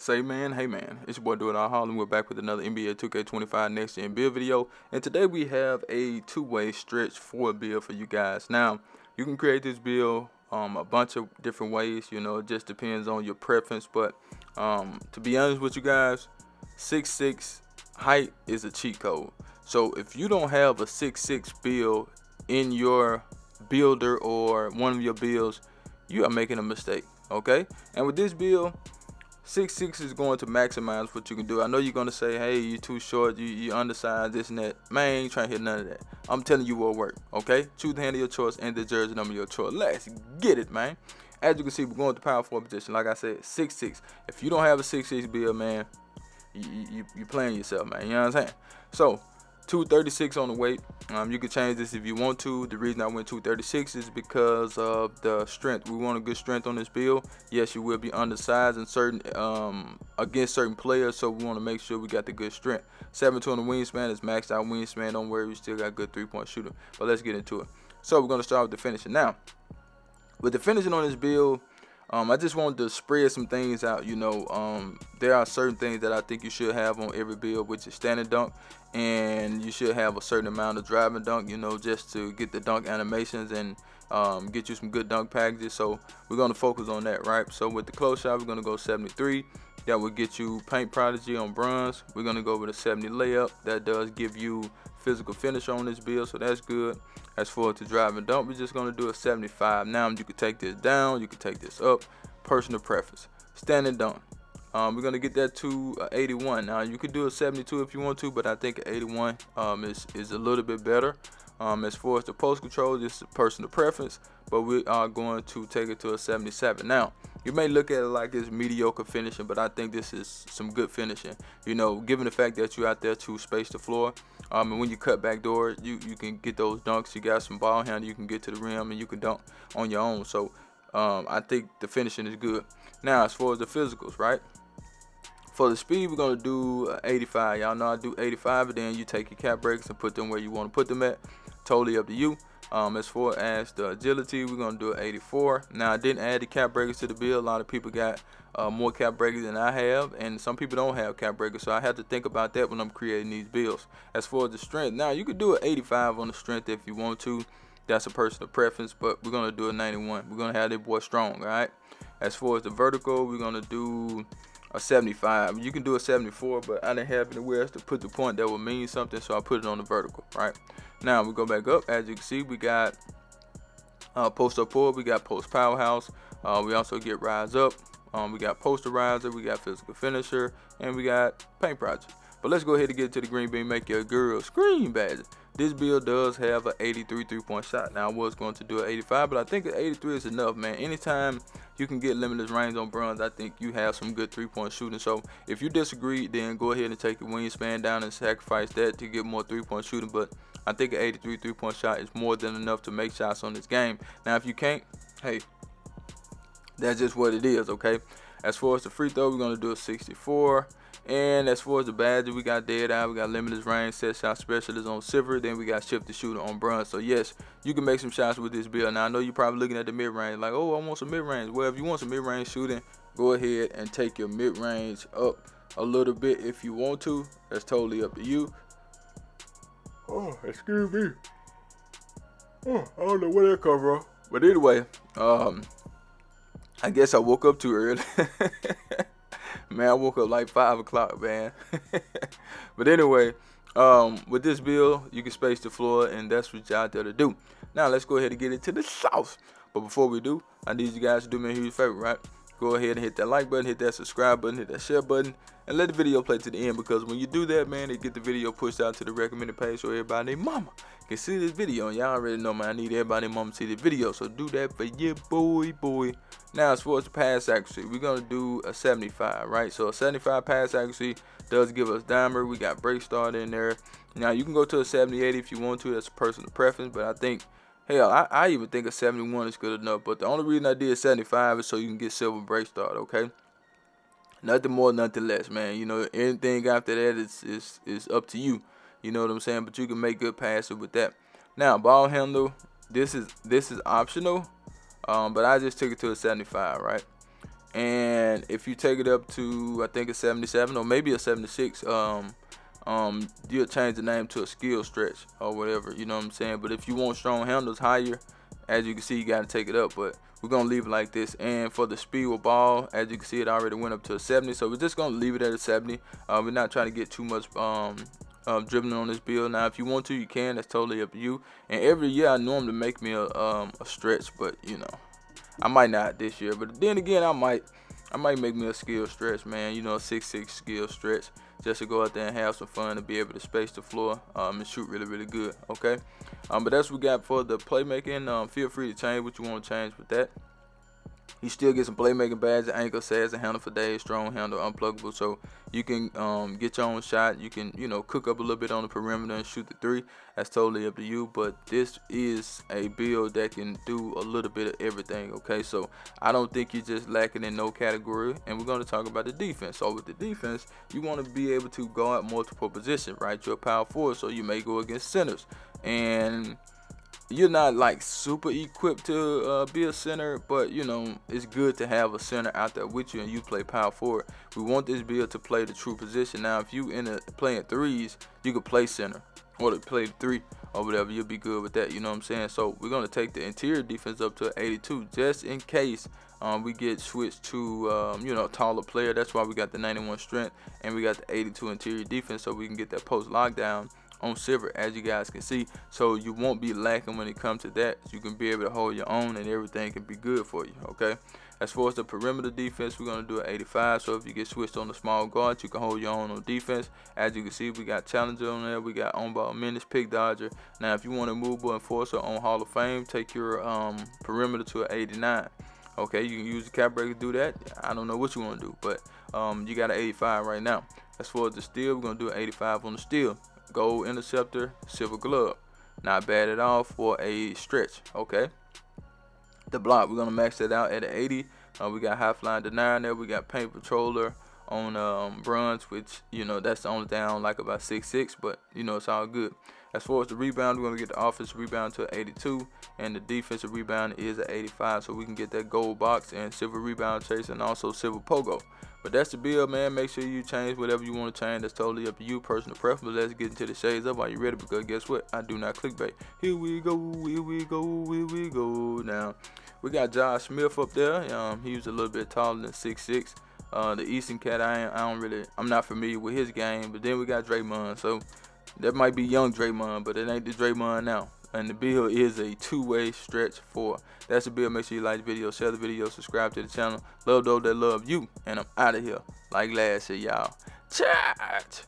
Say man, hey man, it's your boy Doing All Harlem. We're back with another NBA 2K25 Next Gen build video, and today we have a two-way stretch forward build for you guys. Now, you can create this build a bunch of different ways. It just depends on your preference. But to be honest with you guys, 6'6" height is a cheat code. So if you don't have a 6'6" build in your builder or one of your builds, you are making a mistake. Okay, and with this build, 6'6" is going to maximize what you can do. I know you're going to say, hey, you're too short, you undersized, this and that. Man, you ain't trying to hit none of that. I'm telling you what work, okay? Choose the hand of your choice and the jersey number of your choice. Let's get it, man. As you can see, we're going to power forward position. Like I said, 6'6". If you don't have a 6'6" build, man, you're playing yourself, man. You know what I'm saying? So, 236 on the weight. You can change this if you want to. The reason I went 236 is because of the strength. We want a good strength on this build. Yes, you will be undersized in certain against certain players, so we want to make sure we got the good strength. 7'2" on the wingspan is maxed out wingspan. Don't worry, we still got good 3-point shooter. But let's get into it. So we're gonna start with the finishing. Now, with the finishing on this build, I just wanted to spread some things out. There are certain things that I think you should have on every build, which is standing dunk, and you should have a certain amount of driving dunk, just to get the dunk animations and get you some good dunk packages. So we're going to focus on that, right? So with the close shot, we're going to go 73. That will get you paint prodigy on bronze. We're going to go with a 70 layup. That does give you physical finish on this build, so that's good. As for the drive and dunk, we're just going to do a 75. Now you can take this down, you can take this up, personal preference. Standing dunk, we're going to get that to 81. Now you could do a 72 if you want to, but I think 81 is a little bit better. As far as the post control, this is personal preference, but we are going to take it to a 77. Now, you may look at it like it's mediocre finishing, but I think this is some good finishing. Given the fact that you're out there to space the floor, and when you cut back door, you can get those dunks. You got some ball handle, you can get to the rim, and you can dunk on your own. So I think the finishing is good. Now, as far as the physicals, right? For the speed, we're going to do 85. Y'all know I do 85, but then you take your cap breaks and put them where you want to put them at. Totally up to you. As far as the agility, we're going to do an 84. Now, I didn't add the cap breakers to the build. A lot of people got more cap breakers than I have, and some people don't have cap breakers, so I have to think about that when I'm creating these builds. As far as the strength, now you could do an 85 on the strength if you want to. That's a personal preference, but we're going to do a 91. We're going to have that boy strong, all right? As far as the vertical, we're going to do a 75. You can do a 74, but I didn't have anywhere else to put the point that would mean something, so I put it on the vertical, right? Now we go back up. As you can see, we got post up pull, we got post powerhouse, we also get rise up, we got posterizer, we got physical finisher, and we got paint project. But let's go ahead and get to the green bean, make your girl scream badger. This build does have an 83 3-point shot. Now I was going to do an 85, but I think an 83 is enough, man. Anytime you can get limitless range on bronze, I think you have some good 3-point shooting. So if you disagree, then go ahead and take your wingspan down and sacrifice that to get more 3-point shooting. But I think an 83 3-point shot is more than enough to make shots on this game. Now if you can't, hey, that's just what it is, okay? As far as the free throw, we're going to do a 64. And as far as the badge, we got dead eye, we got limitless range, set shot specialist on silver, then we got shift the shooter on bronze. So yes, you can make some shots with this build. Now I know you're probably looking at the mid range like, oh, I want some mid range. Well, if you want some mid range shooting, go ahead and take your mid range up a little bit if you want to. That's totally up to you. Oh, excuse me. Oh, I don't know where that come from. But anyway, I guess I woke up too early. Man, I woke up like 5 o'clock, man. But anyway, with this build, you can space the floor, and that's what you're out there to do. Now, let's go ahead and get into the sauce. But before we do, I need you guys to do me a huge favor, right? Go ahead and hit that like button, hit that subscribe button, hit that share button, and let the video play to the end, because when you do that, man, it get the video pushed out to the recommended page so everybody and their mama can see this video. And y'all already know, man, I need everybody and mama to see the video, so do that for your boy. Now, as far as the pass accuracy, we're going to do a 75, right? So a 75 pass accuracy does give us dimer. We got break start in there. Now, you can go to a 78 if you want to. That's a personal preference, but I think, hell, I even think a 71 is good enough. But the only reason I did 75 is so you can get silver break start, okay? Nothing more, nothing less, man. Anything after that is up to you. You know what I'm saying? But you can make good passes with that. Now, ball handle, this is optional, but I just took it to a 75, right? And if you take it up to, I think it's 77 or maybe a 76, you'll change the name to a skill stretch or whatever, you know what I'm saying? But if you want strong handles higher, as you can see, you got to take it up, but we're going to leave it like this. And for the speed with ball, as you can see, it already went up to a 70, so we're just going to leave it at a 70. We're not trying to get too much dribbling on this build. Now, if you want to, you can. That's totally up to you. And every year, I normally make me a stretch, but, you know, I might not this year. But then again, I might make me a skill stretch, man. You know, a 6'6" skill stretch, just to go out there and have some fun and be able to space the floor and shoot really, really good. Okay, but that's what we got for the playmaking. Feel free to change what you want to change with that. You still get some playmaking badges, ankle sads, a handle for days, strong handle, unpluggable, so you can get your own shot. You can, you know, cook up a little bit on the perimeter and shoot the three. That's totally up to you, but this is a build that can do a little bit of everything. Okay, so I don't think you're just lacking in no category. And we're going to talk about the defense. So with the defense, you want to be able to guard multiple positions, right? You're a power forward, so you may go against centers, and you're not like super equipped to be a center, but you know, it's good to have a center out there with you and you play power forward. We want this build to play the true position. Now, if you end up playing threes, you could play center or to play the three or whatever. You'll be good with that, you know what I'm saying? So we're going to take the interior defense up to 82 just in case we get switched to you know, a taller player. That's why we got the 91 strength and we got the 82 interior defense, so we can get that post lockdown on silver, as you guys can see, so you won't be lacking when it comes to that. You can be able to hold your own and everything can be good for you. Okay, as far as the perimeter defense, we're going to do an 85. So if you get switched on the small guard, you can hold your own on defense. As you can see, we got challenger on there, we got on ball menace, pick dodger. Now if you want to move enforcer on Hall of Fame, take your perimeter to an 89. Okay, you can use the cap breaker to do that. I don't know what you want to do, but you got an 85 right now. As far as the steal, we're going to do an 85 on the steal. Gold interceptor, silver glove. Not bad at all for a stretch. Okay, the block, we're going to max that out at an 80. We got high flying denier there. We got paint patroller on bronze, which, you know, that's the only thing I don't like about 6'6", but you know, it's all good. As far as the rebound, we're going to get the offensive rebound to 82, and the defensive rebound is at 85, so we can get that gold box and silver rebound chase and also silver pogo. But that's the build, man. Make sure you change whatever you want to change. That's totally up to you, personal preference. Let's get into the shades up. Are you ready? Because guess what? I do not clickbait. Here we go, here we go, here we go. Now, we got Josh Smith up there. He was a little bit taller than 6'6". The Eastern cat, I'm not familiar with his game. But then we got Draymond. So that might be young Draymond, but it ain't the Draymond now. And the build is a two-way stretch 4. That's the build. Make sure you like the video, share the video, subscribe to the channel. Love those that love you. And I'm out of here. Like last year, y'all. Chat.